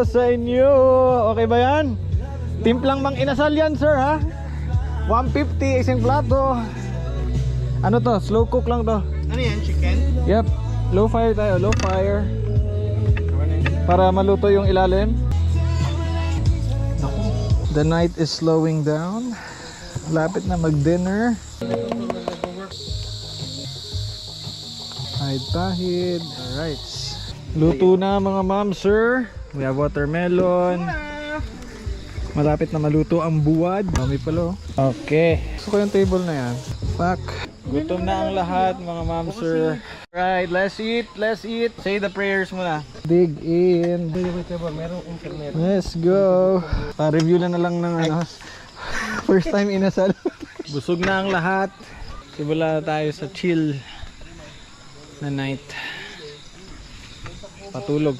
sa inyo. Okay ba yan? Timplang mang inasal yan, sir, ha? 150 isang plato. Ano to? Slow cook lang to. Ano yan? Chicken? Yep. Low fire tayo, low fire. Para maluto yung ilalim. The night is slowing down. Lapit na mag-dinner. Tahid. Alright. Luto na mga ma'am, sir. We have watermelon. Malapit na maluto ang buwad. Dami pala. Okay. Gusto ko yung table na yan. Pak. Gutom na ang lahat mga ma'am, sir. Right, let's eat. Let's eat. Say the prayers muna. Dig in. Let's go. Pa-review na lang ng ano. First time inasal. Busog na ang lahat. Simula tayo sa chill na night. Pampatulog.